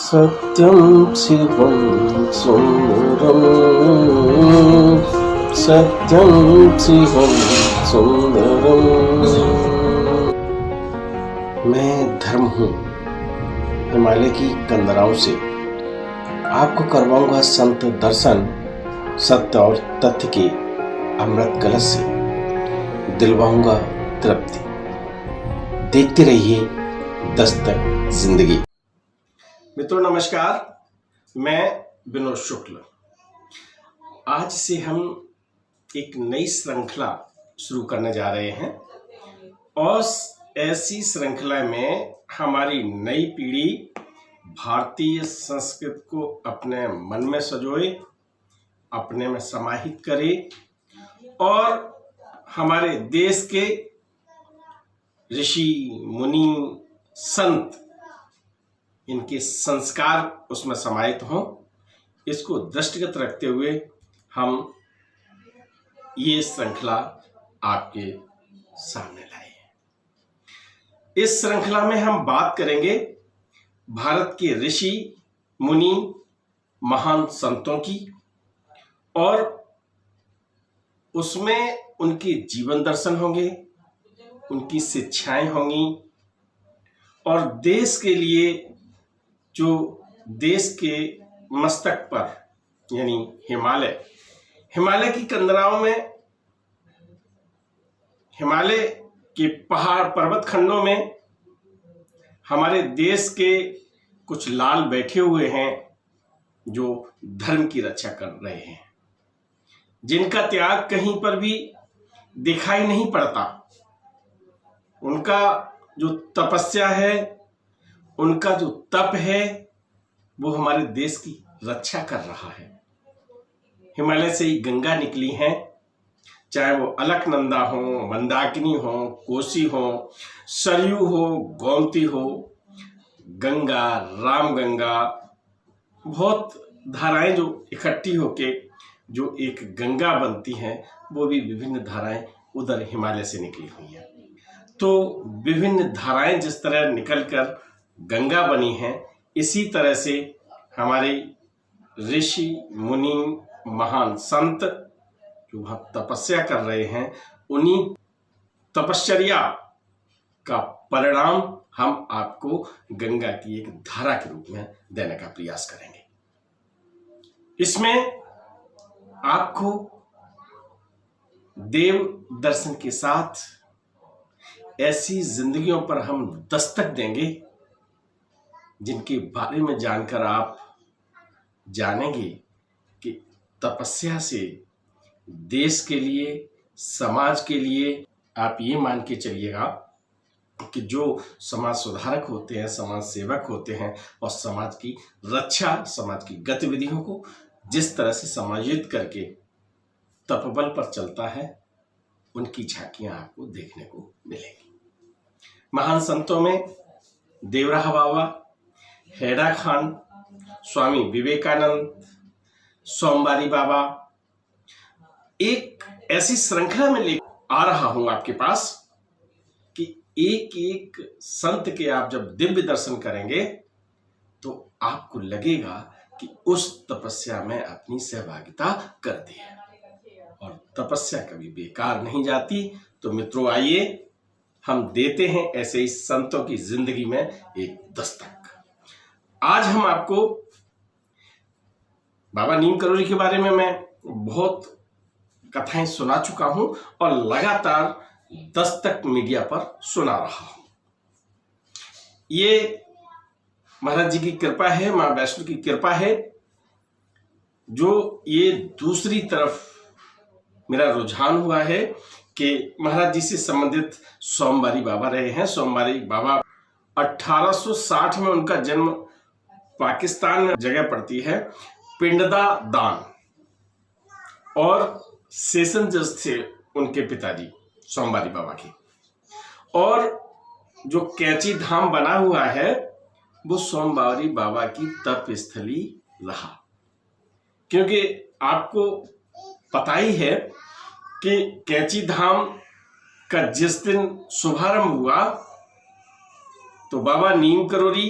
सत्यं शिवं सुंदरं, सत्यं शिवं सुंदरम। मैं धर्म हूँ हिमालय की कंदराओं से, आपको करवाऊंगा संत दर्शन, सत्य और तथ्य के अमृत कलश से दिलवाऊंगा तृप्ति। देखते रहिए दस्तक जिंदगी। मित्रों नमस्कार, मैं विनोद शुक्ल। आज से हम एक नई श्रृंखला शुरू करने जा रहे हैं और ऐसी श्रृंखला में हमारी नई पीढ़ी भारतीय संस्कृति को अपने मन में सजोए, अपने में समाहित करे और हमारे देश के ऋषि मुनि संत, इनके संस्कार उसमें समाहित हों, इसको दृष्टिगत रखते हुए हम ये श्रृंखला आपके सामने लाए हैं। इस श्रृंखला में हम बात करेंगे भारत के ऋषि मुनि महान संतों की और उसमें उनके जीवन दर्शन होंगे, उनकी शिक्षाएं होंगी और देश के लिए, जो देश के मस्तक पर यानी हिमालय की कंदराओं में, हिमालय के पहाड़ पर्वत खंडों में हमारे देश के कुछ लाल बैठे हुए हैं जो धर्म की रक्षा कर रहे हैं, जिनका त्याग कहीं पर भी दिखाई नहीं पड़ता। उनका जो तपस्या है, उनका जो तप है, वो हमारे देश की रक्षा कर रहा है। हिमालय से ही गंगा निकली है, चाहे वो अलकनंदा हो, मंदाकिनी हो, कोसी हो, सरयू हो, गोमती हो, गंगा, रामगंगा, बहुत धाराएं जो इकट्ठी होके जो एक गंगा बनती हैं, वो भी विभिन्न धाराएं उधर हिमालय से निकली हुई हैं। तो विभिन्न धाराएं जिस तरह निकलकर गंगा बनी है, इसी तरह से हमारे ऋषि मुनि महान संत जो वहां तपस्या कर रहे हैं, उन्हीं तपश्चर्या का परिणाम हम आपको गंगा की एक धारा के रूप में देने का प्रयास करेंगे। इसमें आपको देव दर्शन के साथ ऐसी जिंदगियों पर हम दस्तक देंगे जिनके बारे में जानकर आप जानेंगे कि तपस्या से देश के लिए, समाज के लिए, आप ये मान के चलिएगा कि जो समाज सुधारक होते हैं, समाज सेवक होते हैं और समाज की रक्षा, समाज की गतिविधियों को जिस तरह से समायोजित करके तपबल पर चलता है, उनकी झांकियां आपको देखने को मिलेंगी। महान संतों में देवराहा बाबा, हेडा खान, स्वामी विवेकानंद, सोमवारी बाबा, एक ऐसी श्रृंखला में ले आ रहा हूं आपके पास कि एक एक संत के आप जब दिव्य दर्शन करेंगे तो आपको लगेगा कि उस तपस्या में अपनी सहभागिता कर दी है और तपस्या कभी बेकार नहीं जाती। तो मित्रों आइए, हम देते हैं ऐसे ही संतों की जिंदगी में एक दस्तक। आज हम आपको बाबा नीम करोली के बारे में मैं बहुत कथाएं सुना चुका हूं और लगातार दस्तक मीडिया पर सुना रहा हूं। ये महाराज जी की कृपा है, मां वैष्णो की कृपा है, जो ये दूसरी तरफ मेरा रुझान हुआ है कि महाराज जी से संबंधित सोमवारी बाबा रहे हैं। सोमवारी बाबा 1860 में उनका जन्म पाकिस्तान में जगह पड़ती है, पिंडदा दान, और सेशन जज थे उनके पिताजी सोमवारी बाबा के। और जो कैंची धाम बना हुआ है वो सोमवारी बाबा की तप स्थली रहा, क्योंकि आपको पता ही है कि कैंची धाम का जिस दिन शुभारंभ हुआ तो बाबा नीम करोरी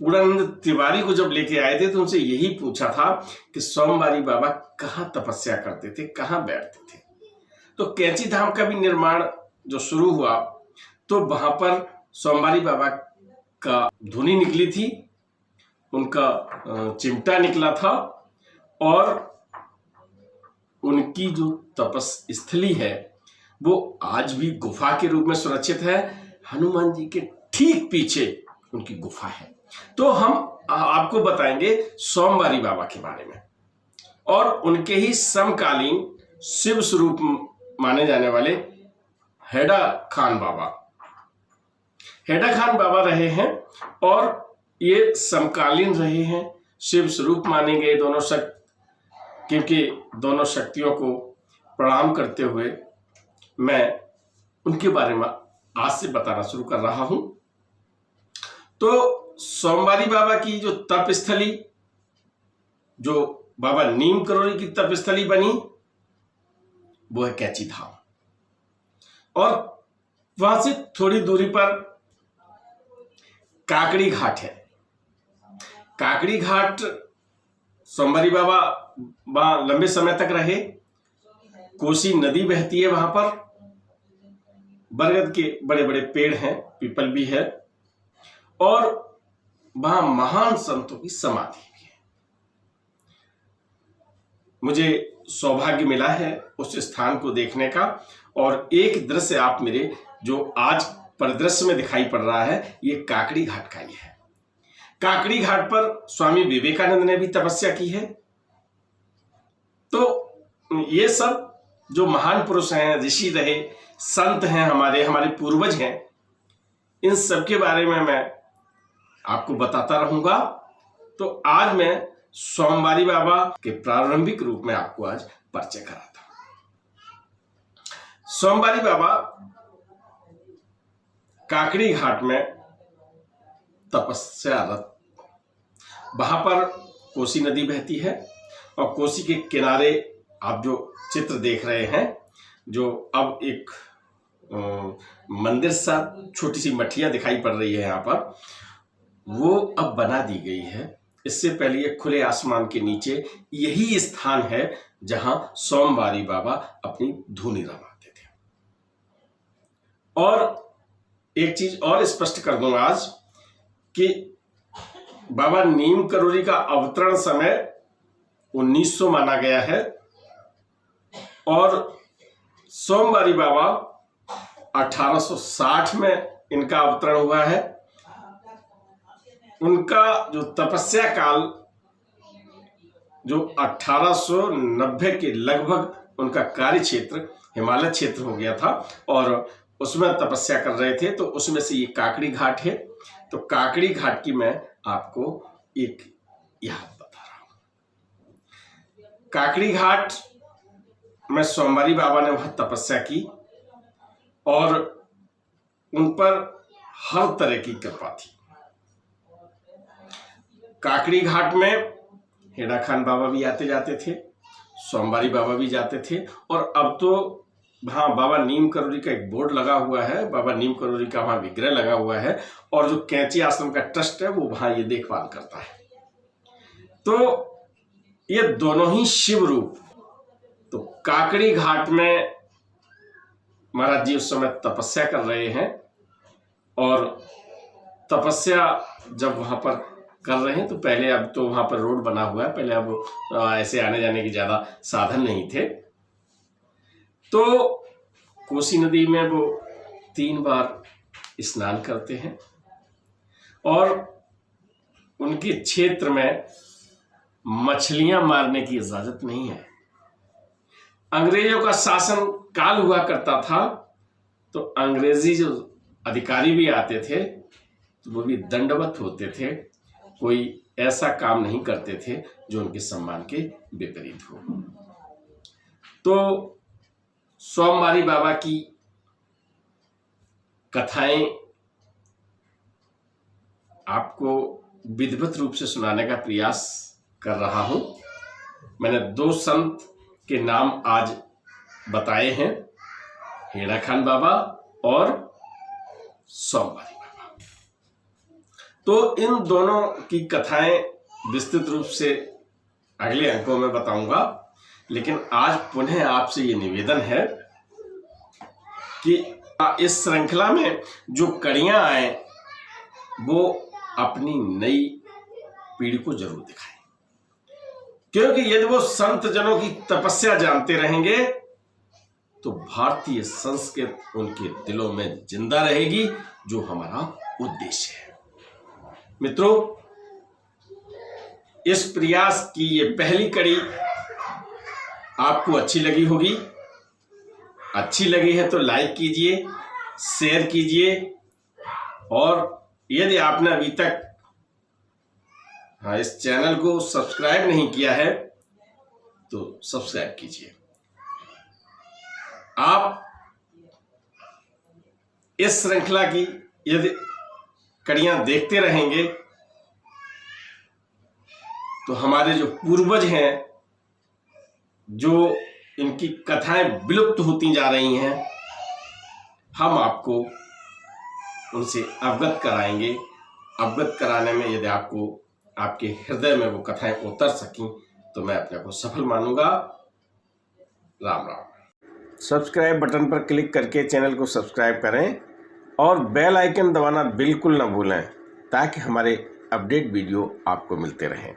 पूर्णानंद तिवारी को जब लेके आए थे तो उनसे यही पूछा था कि सोमवारी बाबा कहाँ तपस्या करते थे, कहाँ बैठते थे। तो कैंची धाम का भी निर्माण जो शुरू हुआ तो वहां पर सोमवारी बाबा का धुनी निकली थी, उनका चिमटा निकला था और उनकी जो तपस स्थली है वो आज भी गुफा के रूप में सुरक्षित है। हनुमान जी के ठीक पीछे उनकी गुफा है। तो हम आपको बताएंगे सोमवारी बाबा के बारे में और उनके ही समकालीन शिव स्वरूप माने जाने वाले हैडा खान बाबा। हैडा खान बाबा रहे हैं और ये समकालीन रहे हैं, शिव स्वरूप माने गए दोनों शक्ति, क्योंकि दोनों शक्तियों को प्रणाम करते हुए मैं उनके बारे में आज से बताना शुरू कर रहा हूं। तो सोमवारी बाबा की जो तपस्थली, जो बाबा नीम करोरी की तपस्थली बनी, वो है कैंची धाम और वहां से थोड़ी दूरी पर काकड़ी घाट है। काकड़ी घाट सोमवारी बाबा वहां लंबे समय तक रहे। कोसी नदी बहती है वहां पर, बरगद के बड़े बड़े पेड़ हैं, पीपल भी है और वहां महान संतों की समाधि भी है। मुझे सौभाग्य मिला है उस स्थान को देखने का और एक दृश्य आप मेरे जो आज परिदृश्य में दिखाई पड़ रहा है ये काकड़ी घाट का ही है। काकड़ी घाट पर स्वामी विवेकानंद ने भी तपस्या की है। तो ये सब जो महान पुरुष हैं, ऋषि रहे, संत हैं, हमारे पूर्वज हैं, इन सब के बारे में मैं आपको बताता रहूंगा। तो आज मैं सोमवारी बाबा के प्रारंभिक रूप में आपको आज परिचय कराता हूं। सोमवारी बाबा काकड़ी घाट में तपस्यारत, वहां पर कोसी नदी बहती है और कोसी के किनारे आप जो चित्र देख रहे हैं, जो अब एक मंदिर सा छोटी सी मठिया दिखाई पड़ रही है यहाँ पर, वो अब बना दी गई है। इससे पहले ये खुले आसमान के नीचे यही स्थान है जहां सोमवारी बाबा अपनी धुनी रमाते थे। और एक चीज और स्पष्ट कर दूं आज कि बाबा नीम करोरी का अवतरण समय 1900 माना गया है और सोमवारी बाबा 1860 में इनका अवतरण हुआ है। उनका जो तपस्या काल जो 1890 के लगभग उनका कार्य क्षेत्र हिमालय क्षेत्र हो गया था और उसमें तपस्या कर रहे थे, तो उसमें से ये काकड़ी घाट है। तो काकड़ी घाट की मैं आपको एक याद बता रहा हूं। काकड़ी घाट में सोमवारी बाबा ने वहां तपस्या की और उन पर हर तरह की कृपा थी। काकड़ी घाट में हेडा खान बाबा भी आते जाते थे, सोमवारी बाबा भी जाते थे और अब तो वहाँ बाबा नीम करोरी का एक बोर्ड लगा हुआ है, बाबा नीम करोरी का वहाँ विग्रह लगा हुआ है और जो कैंची आश्रम का ट्रस्ट है वो वहाँ ये देखभाल करता है। तो ये दोनों ही शिव रूप। तो काकड़ी घाट में महाराज जी उस समय तपस्या कर रहे हैं और तपस्या जब वहां पर कर रहे हैं तो पहले, अब तो वहां पर रोड बना हुआ है, पहले अब ऐसे आने जाने की ज्यादा साधन नहीं थे। तो कोसी नदी में वो 3 बार स्नान करते हैं और उनके क्षेत्र में मछलियां मारने की इजाजत नहीं है। अंग्रेजों का शासन काल हुआ करता था तो अंग्रेजी जो अधिकारी भी आते थे तो वो भी दंडवत होते थे, कोई ऐसा काम नहीं करते थे जो उनके सम्मान के विपरीत हो। तो सोमवारी बाबा की कथाएं आपको विधिवत रूप से सुनाने का प्रयास कर रहा हूं। मैंने 2 संत के नाम आज बताए हैं, हेड़ा खान बाबा और सोमवारी बाबा। तो इन दोनों की कथाएं विस्तृत रूप से अगले अंकों में बताऊंगा, लेकिन आज पुनः आपसे ये निवेदन है कि इस श्रृंखला में जो कड़ियां आए वो अपनी नई पीढ़ी को जरूर दिखाएं, क्योंकि यदि वो संत जनों की तपस्या जानते रहेंगे तो भारतीय संस्कृति उनके दिलों में जिंदा रहेगी, जो हमारा उद्देश्य है। मित्रों, इस प्रयास की ये पहली कड़ी आपको अच्छी लगी होगी। अच्छी लगी है तो लाइक कीजिए, शेयर कीजिए, और यदि आपने अभी तक इस चैनल को सब्सक्राइब नहीं किया है तो सब्सक्राइब कीजिए। आप इस श्रृंखला की यदि कड़ियां देखते रहेंगे तो हमारे जो पूर्वज हैं, जो इनकी कथाएं विलुप्त होती जा रही हैं, हम आपको उनसे अवगत कराएंगे। अवगत कराने में यदि आपको आपके हृदय में वो कथाएं उतर सकी तो मैं अपने को सफल मानूंगा। राम राम। सब्सक्राइब बटन पर क्लिक करके चैनल को सब्सक्राइब करें और बेल आइकन दबाना बिल्कुल ना भूलें, ताकि हमारे अपडेट वीडियो आपको मिलते रहें।